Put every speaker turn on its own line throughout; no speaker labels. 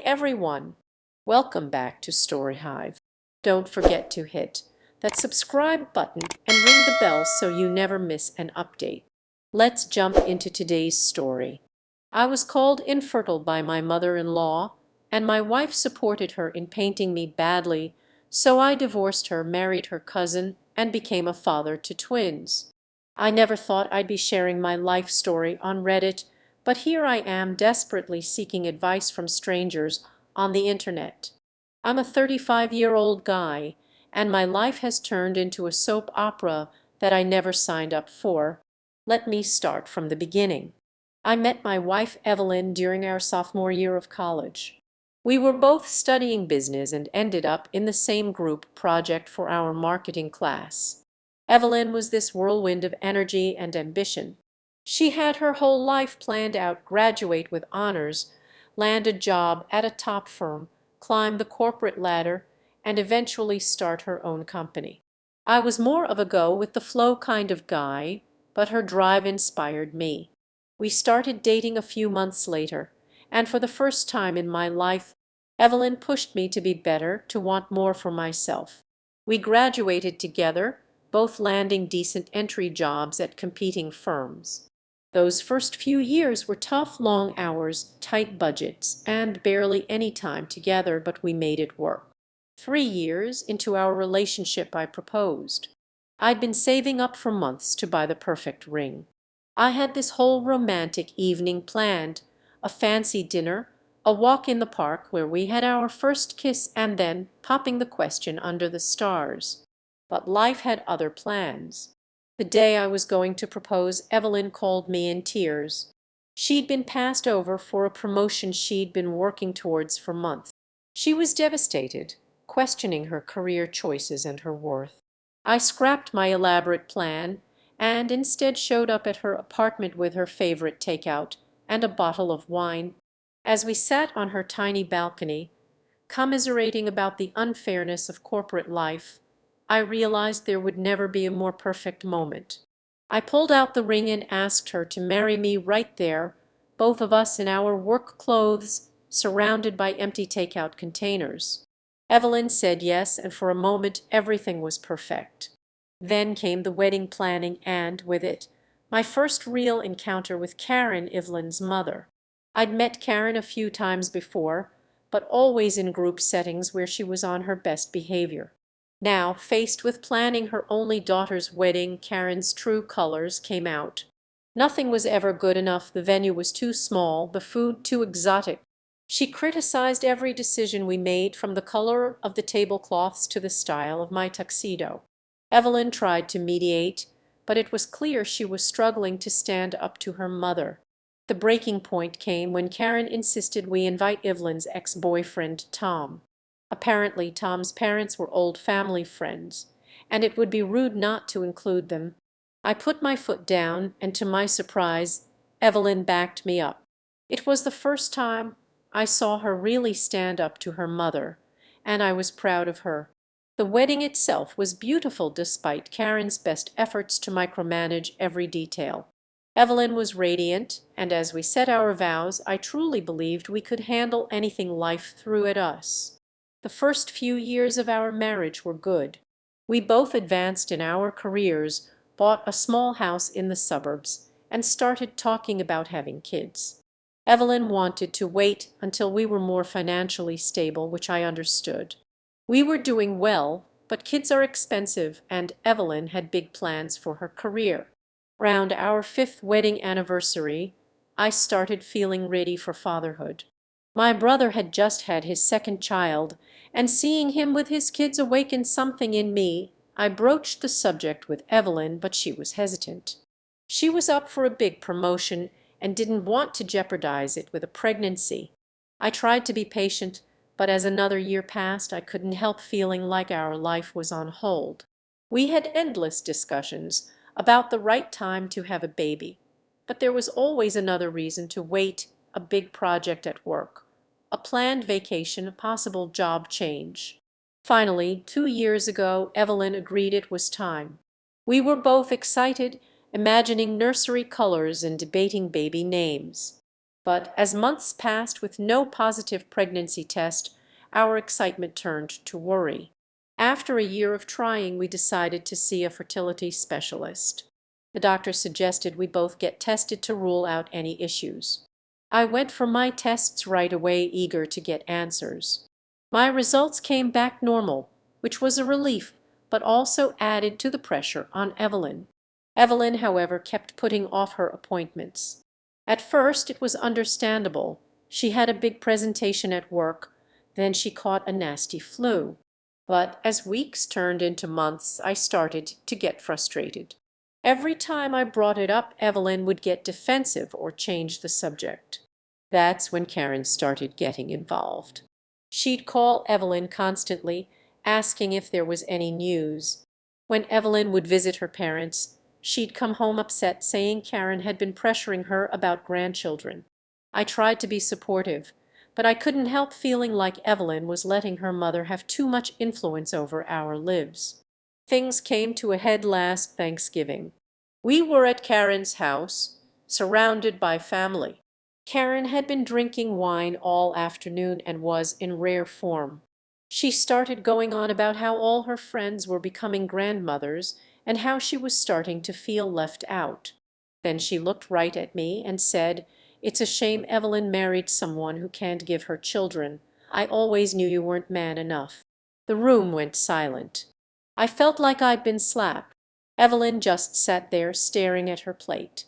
everyone! Welcome back to Story Hive. Don't forget to hit that subscribe button and ring the bell so you never miss an update. Let's jump into today's story. I was called infertile by my mother-in-law, and my wife supported her in painting me badly, so I divorced her, married her cousin, and became a father to twins. I never thought I'd be sharing my life story on Reddit, but here I am desperately seeking advice from strangers on the internet. I'm a 35-year-old guy, and my life has turned into a soap opera that I never signed up for. Let me start from the beginning. I met my wife Evelyn during our sophomore year of college. We were both studying business and ended up in the same group project for our marketing class. Evelyn was this whirlwind of energy and ambition. She had her whole life planned out: graduate with honors, land a job at a top firm, climb the corporate ladder, and eventually start her own company. I was more of a go-with-the-flow kind of guy, but her drive inspired me. We started dating a few months later, and for the first time in my life, Evelyn pushed me to be better, to want more for myself. We graduated together, both landing decent entry jobs at competing firms. Those first few years were tough, long hours, tight budgets, and barely any time together, but we made it work. 3 years into our relationship, I proposed. I'd been saving up for months to buy the perfect ring. I had this whole romantic evening planned: a fancy dinner, a walk in the park where we had our first kiss, and then popping the question under the stars. But life had other plans. The day I was going to propose, Evelyn called me in tears. She'd been passed over for a promotion she'd been working towards for months. She was devastated, questioning her career choices and her worth. I scrapped my elaborate plan and instead showed up at her apartment with her favorite takeout and a bottle of wine. As we sat on her tiny balcony, commiserating about the unfairness of corporate life, I realized there would never be a more perfect moment. I pulled out the ring and asked her to marry me right there, both of us in our work clothes, surrounded by empty takeout containers. Evelyn said yes, and for a moment everything was perfect. Then came the wedding planning, and with it, my first real encounter with Karen, Evelyn's mother. I'd met Karen a few times before, but always in group settings where she was on her best behavior. Now, faced with planning her only daughter's wedding, Karen's true colors came out. Nothing was ever good enough, the venue was too small, the food too exotic. She criticized every decision we made, from the color of the tablecloths to the style of my tuxedo. Evelyn tried to mediate, but it was clear she was struggling to stand up to her mother. The breaking point came when Karen insisted we invite Evelyn's ex-boyfriend, Tom. Apparently, Tom's parents were old family friends, and it would be rude not to include them. I put my foot down, and to my surprise, Evelyn backed me up. It was the first time I saw her really stand up to her mother, and I was proud of her. The wedding itself was beautiful despite Karen's best efforts to micromanage every detail. Evelyn was radiant, and as we said our vows, I truly believed we could handle anything life threw at us. The first few years of our marriage were good. We both advanced in our careers, bought a small house in the suburbs, and started talking about having kids. Evelyn wanted to wait until we were more financially stable, which I understood. We were doing well, but kids are expensive, and Evelyn had big plans for her career. Round our 5th wedding anniversary, I started feeling ready for fatherhood. My brother had just had his second child, and seeing him with his kids awakened something in me. I broached the subject with Evelyn, but she was hesitant. She was up for a big promotion and didn't want to jeopardize it with a pregnancy. I tried to be patient, but as another year passed, I couldn't help feeling like our life was on hold. We had endless discussions about the right time to have a baby, but there was always another reason to wait: a big project at work, a planned vacation, a possible job change. Finally, 2 years ago, Evelyn agreed it was time. We were both excited, imagining nursery colors and debating baby names. But as months passed with no positive pregnancy test, our excitement turned to worry. After a year of trying, we decided to see a fertility specialist. The doctor suggested we both get tested to rule out any issues. I went for my tests right away, eager to get answers. My results came back normal, which was a relief, but also added to the pressure on Evelyn. Evelyn, however, kept putting off her appointments. At first it was understandable. She had a big presentation at work, then she caught a nasty flu. But as weeks turned into months, I started to get frustrated. Every time I brought it up, Evelyn would get defensive or change the subject. That's when Karen started getting involved. She'd call Evelyn constantly, asking if there was any news. When Evelyn would visit her parents, she'd come home upset, saying Karen had been pressuring her about grandchildren. I tried to be supportive, but I couldn't help feeling like Evelyn was letting her mother have too much influence over our lives. Things came to a head last Thanksgiving. We were at Karen's house, surrounded by family. Karen had been drinking wine all afternoon and was in rare form. She started going on about how all her friends were becoming grandmothers and how she was starting to feel left out. Then she looked right at me and said, "It's a shame Evelyn married someone who can't give her children. I always knew you weren't man enough." The room went silent. I felt like I'd been slapped. Evelyn just sat there staring at her plate.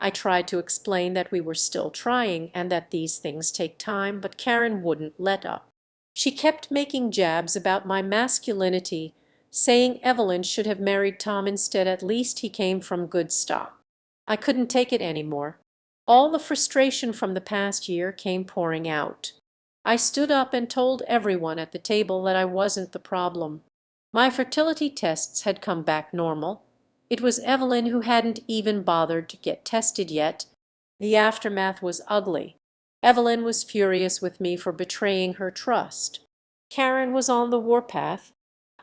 I tried to explain that we were still trying and that these things take time, but Karen wouldn't let up. She kept making jabs about my masculinity, saying Evelyn should have married Tom instead, at least he came from good stock. I couldn't take it anymore. All the frustration from the past year came pouring out. I stood up and told everyone at the table that I wasn't the problem. My fertility tests had come back normal. It was Evelyn who hadn't even bothered to get tested yet. The aftermath was ugly. Evelyn was furious with me for betraying her trust. Karen was on the warpath.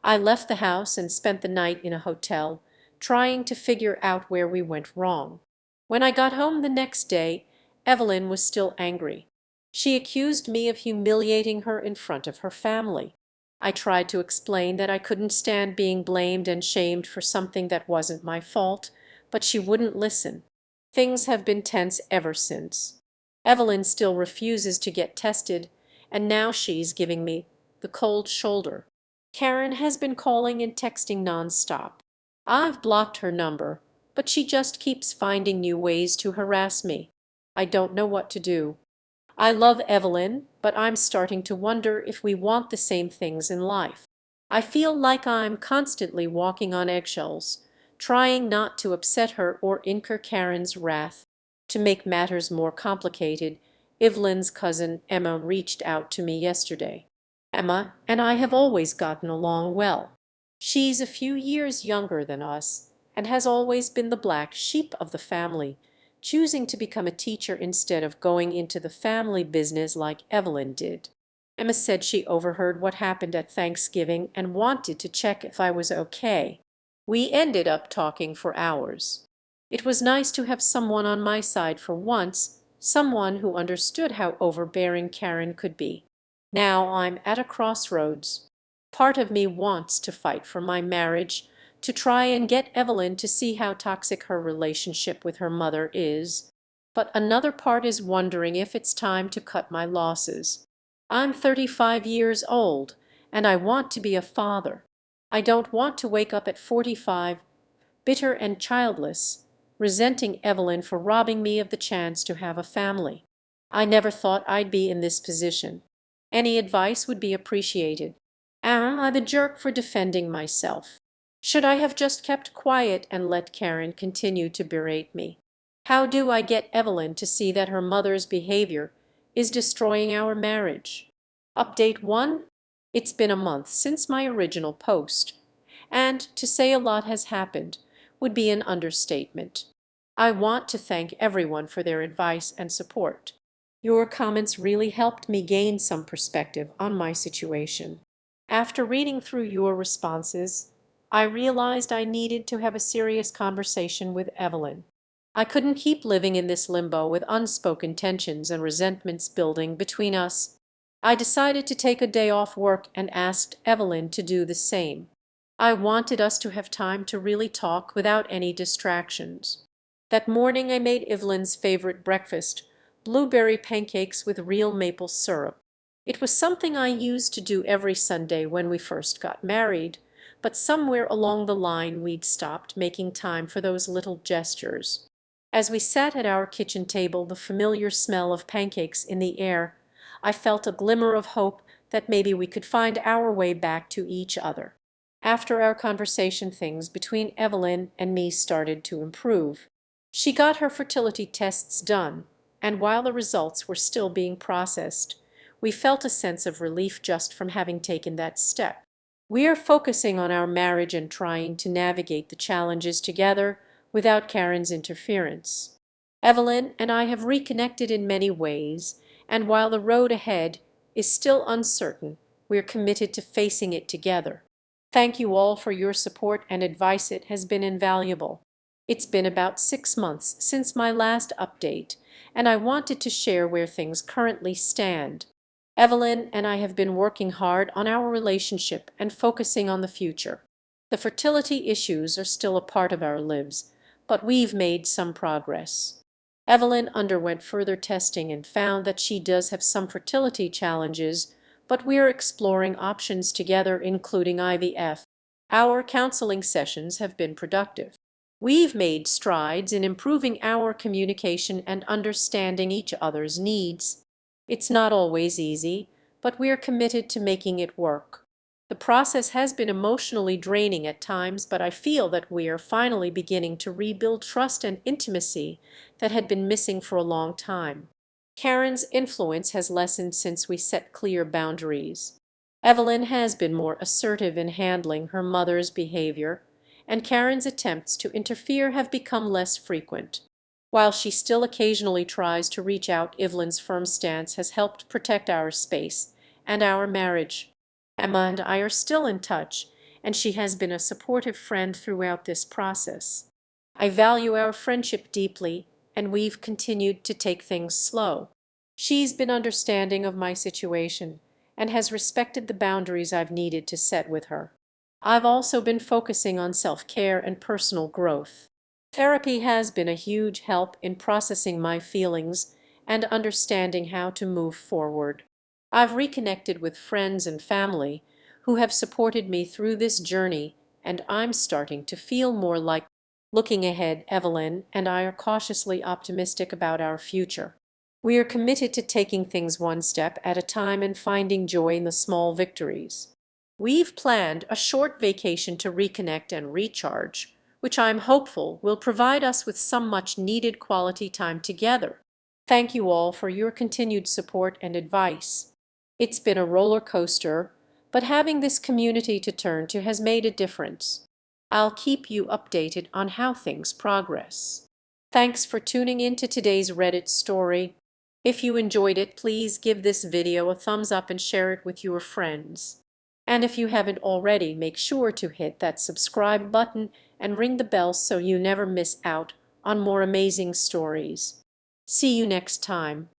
I left the house and spent the night in a hotel, trying to figure out where we went wrong. When I got home the next day, Evelyn was still angry. She accused me of humiliating her in front of her family. I tried to explain that I couldn't stand being blamed and shamed for something that wasn't my fault, but she wouldn't listen. Things have been tense ever since. Evelyn still refuses to get tested, and now she's giving me the cold shoulder. Karen has been calling and texting nonstop. I've blocked her number, but she just keeps finding new ways to harass me. I don't know what to do. I love Evelyn, but I'm starting to wonder if we want the same things in life. I feel like I'm constantly walking on eggshells, trying not to upset her or incur Karen's wrath. To make matters more complicated, Evelyn's cousin Emma reached out to me yesterday. Emma and I have always gotten along well. She's a few years younger than us and has always been the black sheep of the family, choosing to become a teacher instead of going into the family business like Evelyn did. Emma said she overheard what happened at Thanksgiving and wanted to check if I was okay. We ended up talking for hours. It was nice to have someone on my side for once, someone who understood how overbearing Karen could be. Now I'm at a crossroads. Part of me wants to fight for my marriage, to try and get Evelyn to see how toxic her relationship with her mother is. But another part is wondering if it's time to cut my losses. I'm 35 years old, and I want to be a father. I don't want to wake up at 45, bitter and childless, resenting Evelyn for robbing me of the chance to have a family. I never thought I'd be in this position. Any advice would be appreciated. Am I the jerk for defending myself? Should I have just kept quiet and let Karen continue to berate me? How do I get Evelyn to see that her mother's behavior is destroying our marriage? Update 1. It's been a month since my original post, and to say a lot has happened would be an understatement. I want to thank everyone for their advice and support. Your comments really helped me gain some perspective on my situation. After reading through your responses, I realized I needed to have a serious conversation with Evelyn. I couldn't keep living in this limbo with unspoken tensions and resentments building between us. I decided to take a day off work and asked Evelyn to do the same. I wanted us to have time to really talk without any distractions. That morning I made Evelyn's favorite breakfast, blueberry pancakes with real maple syrup. It was something I used to do every Sunday when we first got married, but somewhere along the line we'd stopped making time for those little gestures. As we sat at our kitchen table, the familiar smell of pancakes in the air, I felt a glimmer of hope that maybe we could find our way back to each other. After our conversation, things between Evelyn and me started to improve. She got her fertility tests done, and while the results were still being processed, we felt a sense of relief just from having taken that step. We are focusing on our marriage and trying to navigate the challenges together without Karen's interference. Evelyn and I have reconnected in many ways, and while the road ahead is still uncertain, we're committed to facing it together. Thank you all for your support and advice. It has been invaluable. It's been about 6 months since my last update, and I wanted to share where things currently stand. Evelyn and I have been working hard on our relationship and focusing on the future. The fertility issues are still a part of our lives, but we've made some progress. Evelyn underwent further testing and found that she does have some fertility challenges, but we're exploring options together, including IVF. Our counseling sessions have been productive. We've made strides in improving our communication and understanding each other's needs. It's not always easy, but we're committed to making it work. The process has been emotionally draining at times, but I feel that we are finally beginning to rebuild trust and intimacy that had been missing for a long time. Karen's influence has lessened since we set clear boundaries. Evelyn has been more assertive in handling her mother's behavior, and Karen's attempts to interfere have become less frequent. While she still occasionally tries to reach out, Evelyn's firm stance has helped protect our space and our marriage. Emma and I are still in touch, and she has been a supportive friend throughout this process. I value our friendship deeply, and we've continued to take things slow. She's been understanding of my situation and has respected the boundaries I've needed to set with her. I've also been focusing on self-care and personal growth. Therapy has been a huge help in processing my feelings and understanding how to move forward. I've reconnected with friends and family who have supported me through this journey, and I'm starting to feel more like. Looking ahead, Evelyn and I are cautiously optimistic about our future. We are committed to taking things one step at a time and finding joy in the small victories. We've planned a short vacation to reconnect and recharge, which I'm hopeful will provide us with some much-needed quality time together. Thank you all for your continued support and advice. It's been a roller coaster, but having this community to turn to has made a difference. I'll keep you updated on how things progress. Thanks for tuning in to today's Reddit story. If you enjoyed it, please give this video a thumbs up and share it with your friends. And if you haven't already, make sure to hit that subscribe button and ring the bell so you never miss out on more amazing stories. See you next time.